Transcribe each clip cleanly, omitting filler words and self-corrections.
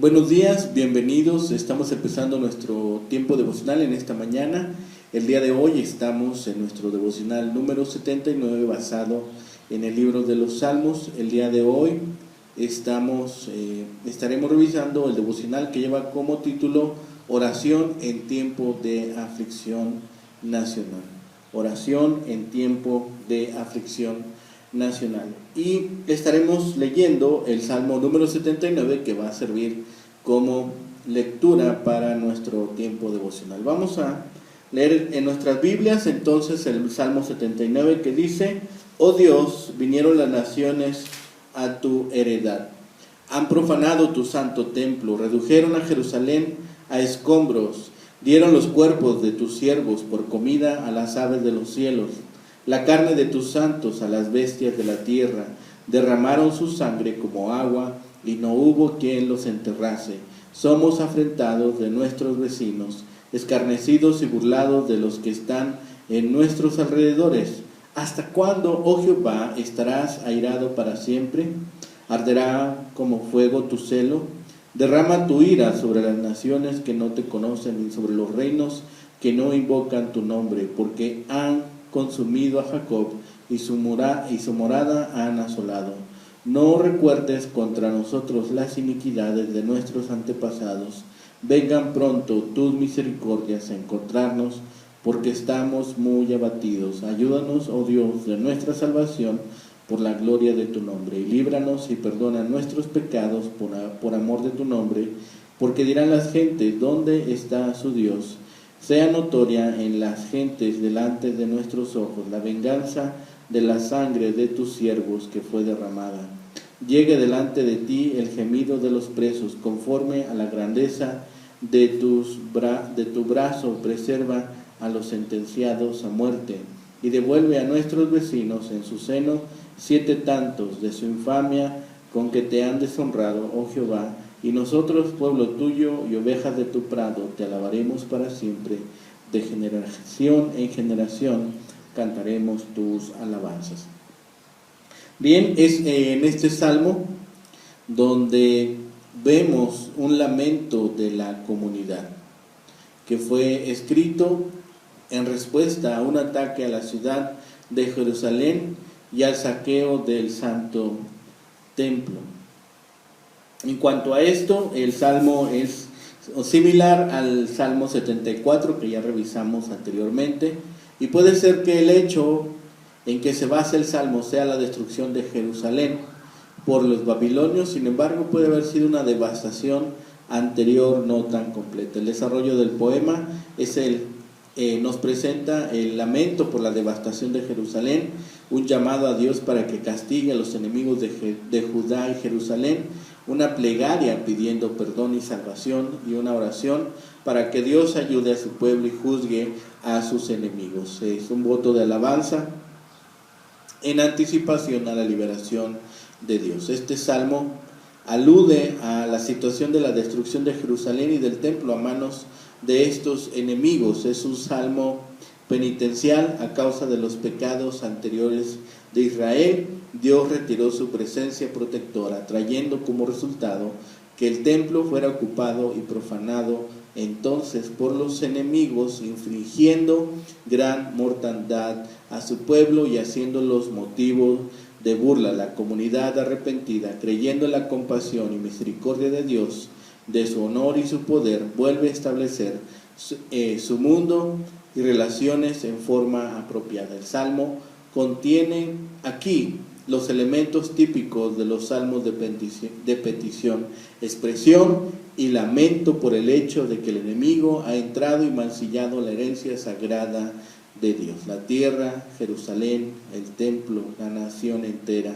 Buenos días, bienvenidos. Estamos empezando nuestro tiempo devocional en esta mañana. El día de hoy estamos en nuestro devocional número 79 basado en el libro de los Salmos. El día de hoy estaremos revisando el devocional que lleva como título Oración en tiempo de aflicción nacional. Oración en tiempo de aflicción nacional. Y estaremos leyendo el Salmo número 79 que va a servir como lectura para nuestro tiempo devocional. Vamos a leer en nuestras Biblias entonces el Salmo 79 que dice: Oh Dios, vinieron las naciones a tu heredad, han profanado tu santo templo, redujeron a Jerusalén a escombros, dieron los cuerpos de tus siervos por comida a las aves de los cielos, la carne de tus santos a las bestias de la tierra, derramaron su sangre como agua y no hubo quien los enterrase. Somos afrentados de nuestros vecinos, escarnecidos y burlados de los que están en nuestros alrededores. ¿Hasta cuándo, oh Jehová, estarás airado para siempre? ¿Arderá como fuego tu celo? Derrama tu ira sobre las naciones que no te conocen y sobre los reinos que no invocan tu nombre, porque han consumido a Jacob y su morada han asolado. No recuerdes contra nosotros las iniquidades de nuestros antepasados. Vengan pronto tus misericordias a encontrarnos, porque estamos muy abatidos. Ayúdanos, oh Dios, de nuestra salvación, por la gloria de tu nombre, y líbranos y perdona nuestros pecados por amor de tu nombre, porque dirán las gentes: ¿dónde está su Dios? Sea notoria en las gentes delante de nuestros ojos la venganza de la sangre de tus siervos que fue derramada. Llegue delante de ti el gemido de los presos, conforme a la grandeza de tu brazo, preserva a los sentenciados a muerte, y devuelve a nuestros vecinos en su seno 7 tantos de su infamia con que te han deshonrado, oh Jehová. Y nosotros, pueblo tuyo y ovejas de tu prado, te alabaremos para siempre. De generación en generación cantaremos tus alabanzas. Bien, es en este salmo donde vemos un lamento de la comunidad que fue escrito en respuesta a un ataque a la ciudad de Jerusalén y al saqueo del santo templo. En cuanto a esto, el salmo es similar al Salmo 74 que ya revisamos anteriormente, y puede ser que el hecho en que se basa el salmo sea la destrucción de Jerusalén por los babilonios. Sin embargo, puede haber sido una devastación anterior no tan completa. El desarrollo del poema es nos presenta el lamento por la devastación de Jerusalén, un llamado a Dios para que castigue a los enemigos de Judá y Jerusalén, una plegaria pidiendo perdón y salvación, y una oración para que Dios ayude a su pueblo y juzgue a sus enemigos. Es un voto de alabanza en anticipación a la liberación de Dios. Este salmo alude a la situación de la destrucción de Jerusalén y del templo a manos de estos enemigos. Es un salmo penitencial a causa de los pecados anteriores de Israel. Dios retiró su presencia protectora, trayendo como resultado que el templo fuera ocupado y profanado entonces por los enemigos, infligiendo gran mortandad a su pueblo y haciéndolos motivo de burla. La comunidad arrepentida, creyendo en la compasión y misericordia de Dios, de su honor y su poder, vuelve a establecer su mundo y relaciones en forma apropiada. El Salmo contiene aquí los elementos típicos de los salmos de petición, expresión y lamento por el hecho de que el enemigo ha entrado y mancillado la herencia sagrada de Dios, la tierra, Jerusalén, el templo, la nación entera,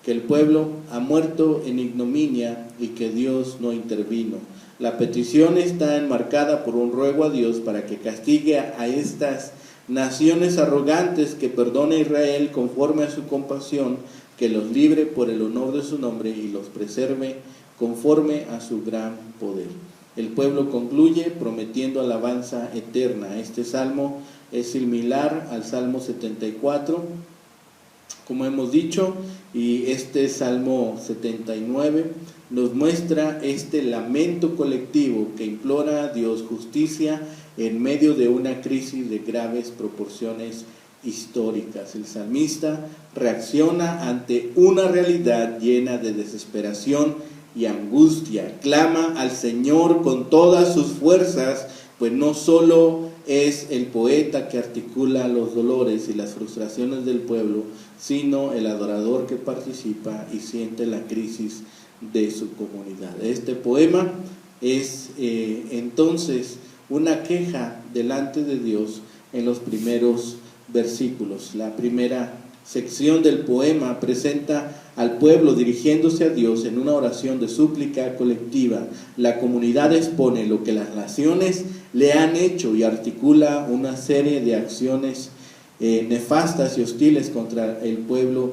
que el pueblo ha muerto en ignominia y que Dios no intervino. La petición está enmarcada por un ruego a Dios para que castigue a estas naciones arrogantes, que perdone a Israel conforme a su compasión, que los libre por el honor de su nombre y los preserve conforme a su gran poder. El pueblo concluye prometiendo alabanza eterna. Este salmo es similar al Salmo 74, como hemos dicho, y este Salmo 79 nos muestra este lamento colectivo que implora a Dios justicia en medio de una crisis de graves proporciones históricas. El salmista reacciona ante una realidad llena de desesperación y angustia, clama al Señor con todas sus fuerzas, pues no solo es el poeta que articula los dolores y las frustraciones del pueblo, sino el adorador que participa y siente la crisis de su comunidad. Este poema es entonces una queja delante de Dios en los primeros versículos. La primera sección del poema presenta al pueblo dirigiéndose a Dios en una oración de súplica colectiva. La comunidad expone lo que las naciones le han hecho y articula una serie de acciones nefastas y hostiles contra el pueblo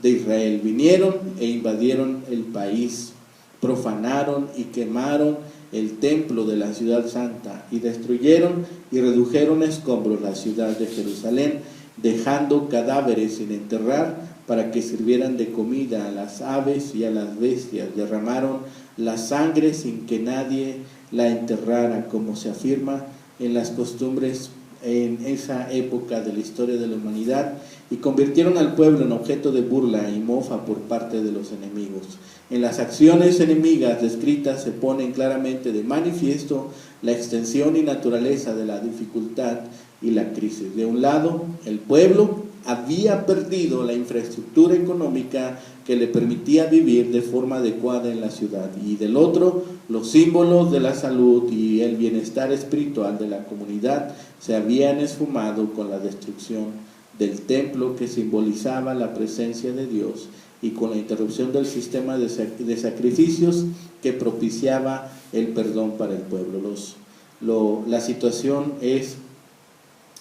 de Israel. Vinieron e invadieron el país, profanaron y quemaron el templo de la ciudad santa y destruyeron y redujeron a escombros la ciudad de Jerusalén, dejando cadáveres sin enterrar para que sirvieran de comida a las aves y a las bestias. Derramaron la sangre sin que nadie la enterrara, como se afirma en las costumbres en esa época de la historia de la humanidad, y convirtieron al pueblo en objeto de burla y mofa por parte de los enemigos. En las acciones enemigas descritas se ponen claramente de manifiesto la extensión y naturaleza de la dificultad y la crisis. De un lado, el pueblo había perdido la infraestructura económica que le permitía vivir de forma adecuada en la ciudad, y del otro, los símbolos de la salud y el bienestar espiritual de la comunidad se habían esfumado con la destrucción del templo, que simbolizaba la presencia de Dios, y con la interrupción del sistema de sacrificios que propiciaba el perdón para el pueblo. La situación es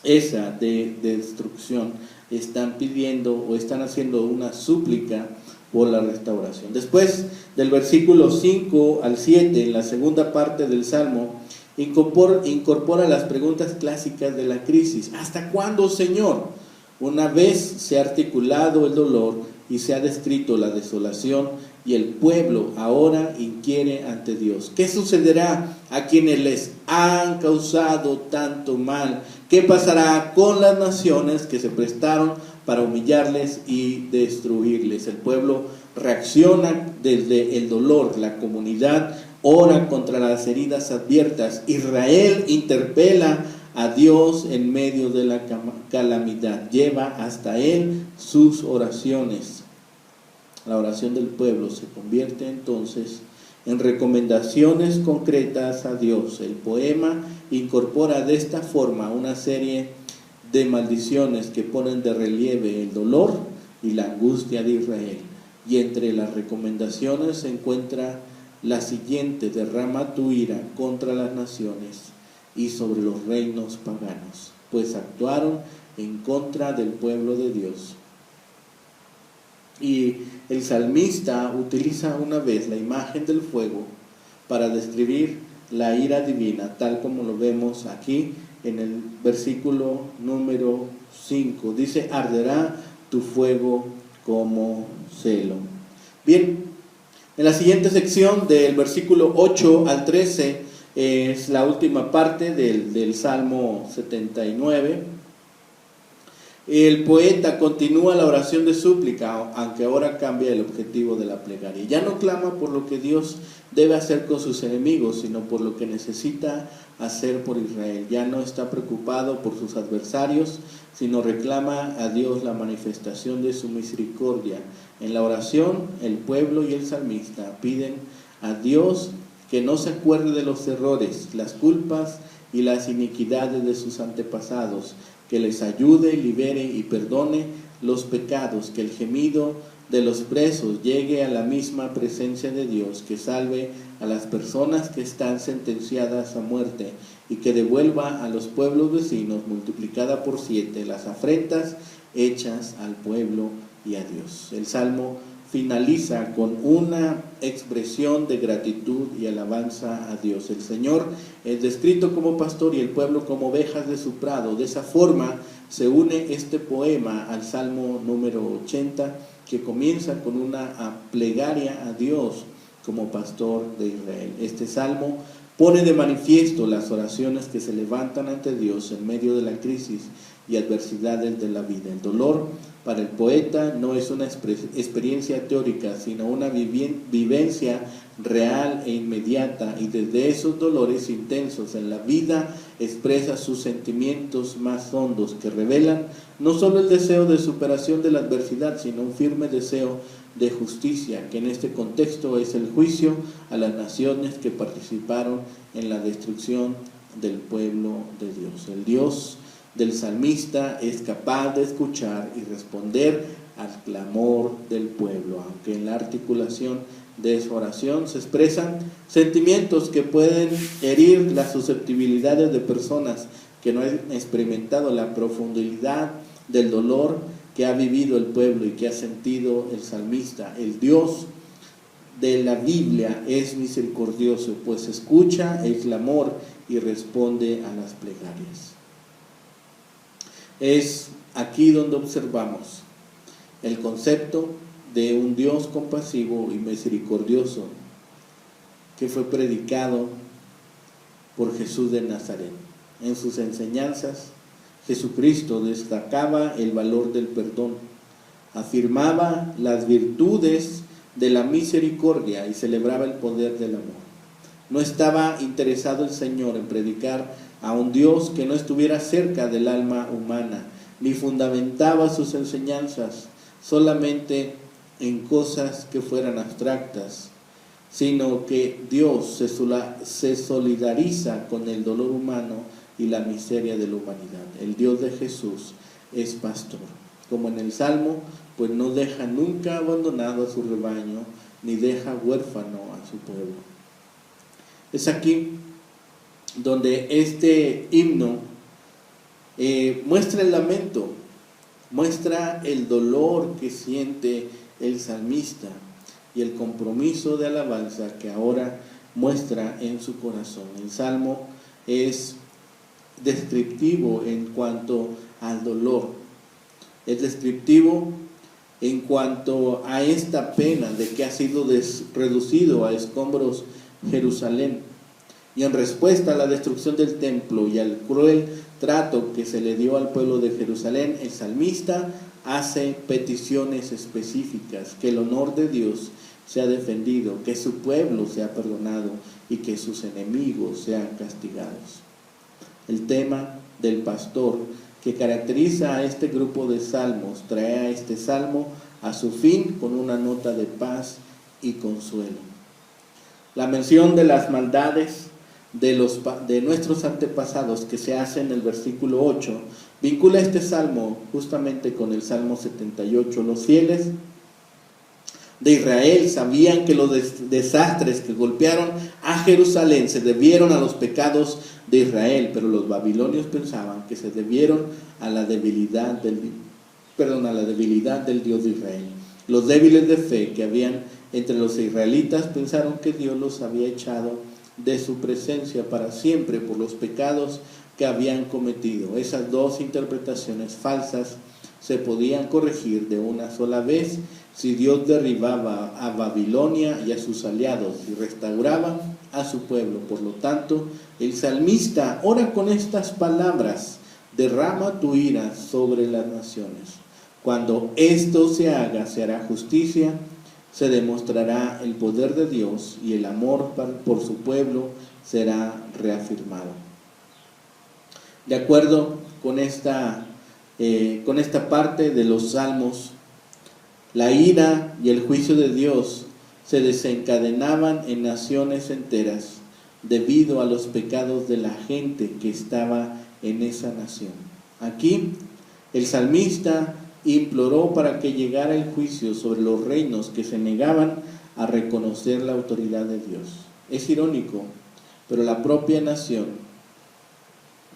esa de destrucción. Están pidiendo o están haciendo una súplica por la restauración. Después del versículo 5 al 7, en la segunda parte del Salmo, incorpora las preguntas clásicas de la crisis. ¿Hasta cuándo, Señor? Una vez se ha articulado el dolor y se ha descrito la desolación, y el pueblo ahora inquiere ante Dios. ¿Qué sucederá a quienes les han causado tanto mal? ¿Qué pasará con las naciones que se prestaron para humillarles y destruirles? El pueblo reacciona desde el dolor. La comunidad ora contra las heridas abiertas. Israel interpela a Dios en medio de la calamidad. Lleva hasta Él sus oraciones. La oración del pueblo se convierte entonces en recomendaciones concretas a Dios. El poema incorpora de esta forma una serie de maldiciones que ponen de relieve el dolor y la angustia de Israel. Y entre las recomendaciones se encuentra la siguiente: derrama tu ira contra las naciones y sobre los reinos paganos, pues actuaron en contra del pueblo de Dios. Y el salmista utiliza una vez la imagen del fuego para describir la ira divina, tal como lo vemos aquí en el versículo número 5. Dice: arderá tu fuego como celo. Bien, en la siguiente sección, del versículo 8 al 13, es la última parte del Salmo 79. El poeta continúa la oración de súplica, aunque ahora cambia el objetivo de la plegaria. Ya no clama por lo que Dios debe hacer con sus enemigos, sino por lo que necesita hacer por Israel. Ya no está preocupado por sus adversarios, sino reclama a Dios la manifestación de su misericordia. En la oración, el pueblo y el salmista piden a Dios que no se acuerde de los errores, las culpas y las iniquidades de sus antepasados, que les ayude, libere y perdone los pecados, que el gemido de los presos llegue a la misma presencia de Dios, que salve a las personas que están sentenciadas a muerte, y que devuelva a los pueblos vecinos multiplicada por 7 las afrentas hechas al pueblo y a Dios. El Salmo finaliza con una expresión de gratitud y alabanza a Dios. El Señor es descrito como pastor y el pueblo como ovejas de su prado. De esa forma se une este poema al Salmo número 80, que comienza con una plegaria a Dios como pastor de Israel. Este salmo pone de manifiesto las oraciones que se levantan ante Dios en medio de la crisis y adversidades de la vida. El dolor para el poeta no es una experiencia teórica, sino una vivencia real e inmediata, y desde esos dolores intensos en la vida expresa sus sentimientos más hondos, que revelan no solo el deseo de superación de la adversidad, sino un firme deseo de justicia, que en este contexto es el juicio a las naciones que participaron en la destrucción del pueblo de Dios. El Dios del salmista es capaz de escuchar y responder al clamor del pueblo, aunque en la articulación de su oración se expresan sentimientos que pueden herir las susceptibilidades de personas que no han experimentado la profundidad del dolor que ha vivido el pueblo y que ha sentido el salmista. El Dios de la Biblia es misericordioso, pues escucha el clamor y responde a las plegarias. Es aquí donde observamos el concepto de un Dios compasivo y misericordioso que fue predicado por Jesús de Nazaret. En sus enseñanzas, Jesucristo destacaba el valor del perdón, afirmaba las virtudes de la misericordia y celebraba el poder del amor. No estaba interesado el Señor en predicar a un Dios que no estuviera cerca del alma humana, ni fundamentaba sus enseñanzas solamente en cosas que fueran abstractas, sino que Dios se solidariza con el dolor humano y la miseria de la humanidad. El Dios de Jesús es pastor. Como en el Salmo, pues no deja nunca abandonado a su rebaño, ni deja huérfano a su pueblo. Es aquí donde este himno muestra el lamento, muestra el dolor que siente el salmista y el compromiso de alabanza que ahora muestra en su corazón. El salmo es descriptivo en cuanto al dolor, es descriptivo en cuanto a esta pena de que ha sido reducido a escombros Jerusalén, y en respuesta a la destrucción del templo y al cruel trato que se le dio al pueblo de Jerusalén, el salmista hace peticiones específicas: que el honor de Dios sea defendido, que su pueblo sea perdonado y que sus enemigos sean castigados. El tema del pastor que caracteriza a este grupo de salmos trae a este salmo a su fin con una nota de paz y consuelo. La mención de las maldades de nuestros antepasados que se hace en el versículo 8 vincula este salmo justamente con el Salmo 78. Los fieles de Israel sabían que los desastres que golpearon a Jerusalén se debieron a los pecados de Israel, pero los babilonios pensaban que se debieron a la debilidad del Dios de Israel. Los débiles de fe que habían entre los israelitas pensaron que Dios los había echado de su presencia para siempre por los pecados que habían cometido. Esas dos interpretaciones falsas se podían corregir de una sola vez si Dios derribaba a Babilonia y a sus aliados y restauraba a su pueblo. Por lo tanto, el salmista ora con estas palabras: derrama tu ira sobre las naciones. Cuando esto se haga, se hará justicia, se demostrará el poder de Dios y el amor por su pueblo será reafirmado. De acuerdo con esta parte de los salmos, la ira y el juicio de Dios se desencadenaban en naciones enteras debido a los pecados de la gente que estaba en esa nación. Aquí el salmista imploró para que llegara el juicio sobre los reinos que se negaban a reconocer la autoridad de Dios. Es irónico, pero la propia nación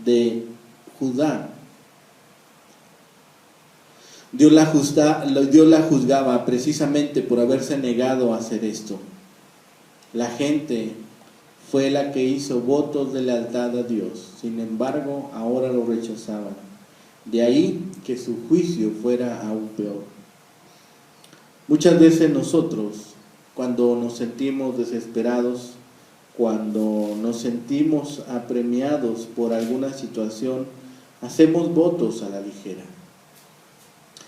de Judá, Dios la juzgaba precisamente por haberse negado a hacer esto. La gente fue la que hizo votos de lealtad a Dios, sin embargo ahora lo rechazaban. De ahí que su juicio fuera aún peor. Muchas veces nosotros cuando nos sentimos desesperados, cuando nos sentimos apremiados por alguna situación, hacemos votos a la ligera.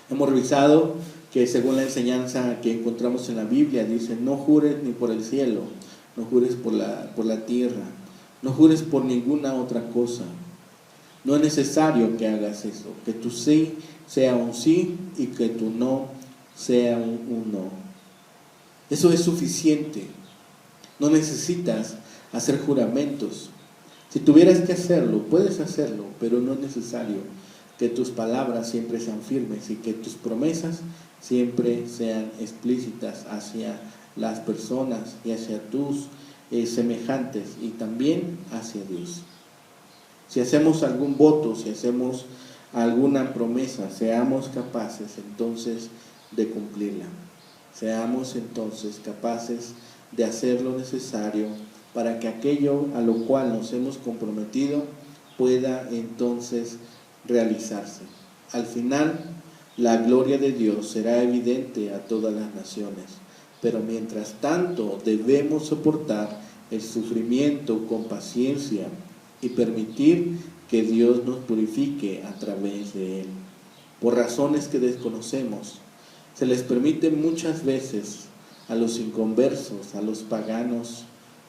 Hemos revisado que según la enseñanza que encontramos en la Biblia, dice: no jures ni por el cielo, no jures por la tierra, no jures por ninguna otra cosa. No es necesario que hagas eso, que tu sí sea un sí y que tu no sea un no. Eso es suficiente. No necesitas hacer juramentos. Si tuvieras que hacerlo, puedes hacerlo, pero no es necesario que tus palabras siempre sean firmes y que tus promesas siempre sean explícitas hacia las personas y hacia tus semejantes y también hacia Dios. Si hacemos algún voto, si hacemos alguna promesa, seamos capaces entonces de cumplirla. Seamos entonces capaces de hacer lo necesario para que aquello a lo cual nos hemos comprometido pueda entonces realizarse. Al final, la gloria de Dios será evidente a todas las naciones, pero mientras tanto debemos soportar el sufrimiento con paciencia y permitir que Dios nos purifique a través de él. Por razones que desconocemos, se les permite muchas veces a los inconversos, a los paganos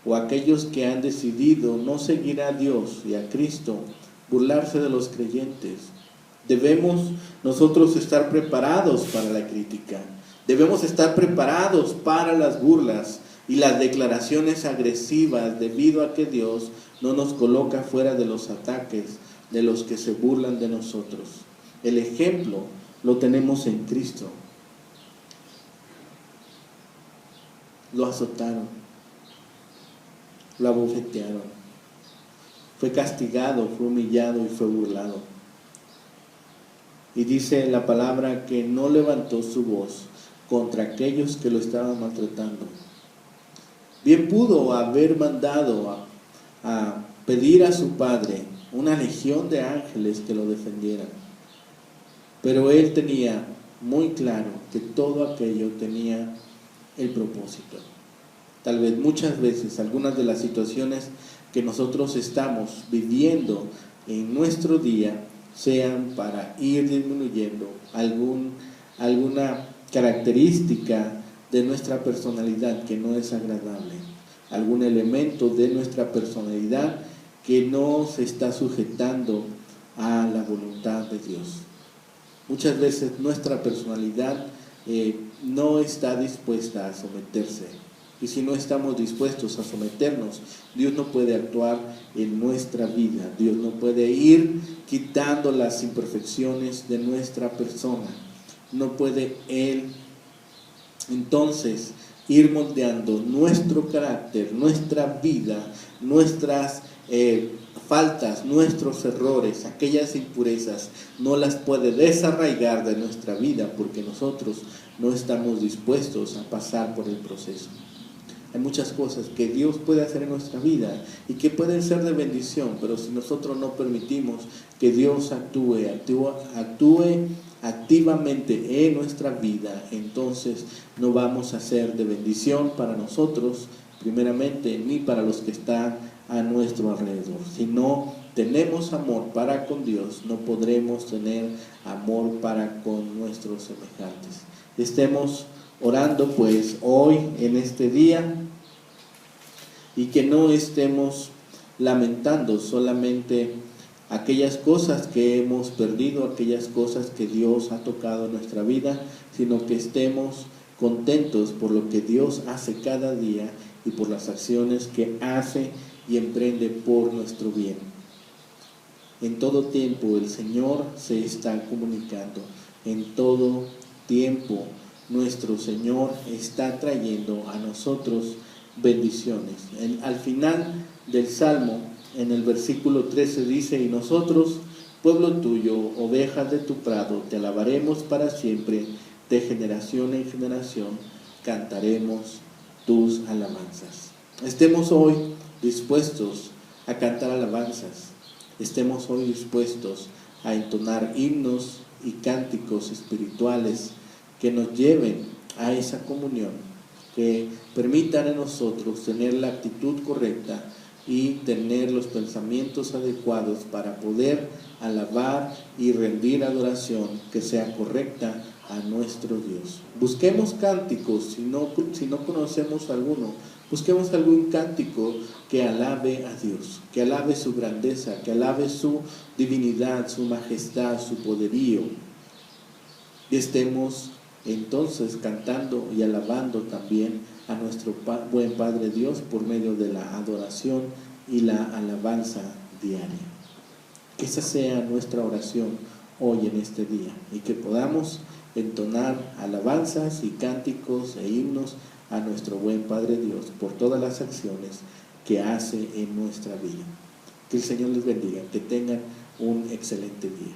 o a aquellos que han decidido no seguir a Dios y a Cristo, burlarse de los creyentes. Debemos nosotros estar preparados para la crítica. Debemos estar preparados para las burlas y las declaraciones agresivas, debido a que Dios no nos coloca fuera de los ataques de los que se burlan de nosotros. El ejemplo lo tenemos en Cristo. Lo azotaron, lo abofetearon, fue castigado, fue humillado y fue burlado. Y dice la palabra que no levantó su voz contra aquellos que lo estaban maltratando. Bien pudo haber mandado a pedir a su Padre una legión de ángeles que lo defendieran, pero él tenía muy claro que todo aquello tenía el propósito. Tal vez muchas veces algunas de las situaciones que nosotros estamos viviendo en nuestro día sean para ir disminuyendo alguna característica de nuestra personalidad que no es agradable, algún elemento de nuestra personalidad que no se está sujetando a la voluntad de Dios. Muchas veces nuestra personalidad no está dispuesta a someterse, y si no estamos dispuestos a someternos, Dios no puede actuar en nuestra vida. Dios no puede ir quitando las imperfecciones de nuestra persona. No puede Él entonces ir moldeando nuestro carácter, nuestra vida, nuestras faltas, nuestros errores, aquellas impurezas. No las puede desarraigar de nuestra vida porque nosotros no estamos dispuestos a pasar por el proceso. Hay muchas cosas que Dios puede hacer en nuestra vida y que pueden ser de bendición, pero si nosotros no permitimos que Dios actúe activamente en nuestra vida, entonces no vamos a ser de bendición para nosotros, primeramente, ni para los que están a nuestro alrededor. Si no tenemos amor para con Dios, no podremos tener amor para con nuestros semejantes. Estemos orando pues hoy en este día y que no estemos lamentando solamente aquellas cosas que hemos perdido, aquellas cosas que Dios ha tocado en nuestra vida, sino que estemos contentos por lo que Dios hace cada día y por las acciones que hace y emprende por nuestro bien. En todo tiempo el Señor se está comunicando, en todo tiempo nuestro Señor está trayendo a nosotros bendiciones. Al final del Salmo, en el versículo 13 dice: y nosotros, pueblo tuyo, ovejas de tu prado, te alabaremos para siempre, de generación en generación cantaremos tus alabanzas. Estemos hoy dispuestos a cantar alabanzas, estemos hoy dispuestos a entonar himnos y cánticos espirituales que nos lleven a esa comunión que permitan a nosotros tener la actitud correcta y tener los pensamientos adecuados para poder alabar y rendir adoración que sea correcta a nuestro Dios. Busquemos cánticos, si no conocemos alguno, busquemos algún cántico que alabe a Dios, que alabe su grandeza, que alabe su divinidad, su majestad, su poderío. Y estemos entonces cantando y alabando también a nuestro buen Padre Dios por medio de la adoración y la alabanza diaria. Que esa sea nuestra oración hoy en este día y que podamos entonar alabanzas y cánticos e himnos a nuestro buen Padre Dios por todas las acciones que hace en nuestra vida. Que el Señor les bendiga, que tengan un excelente día.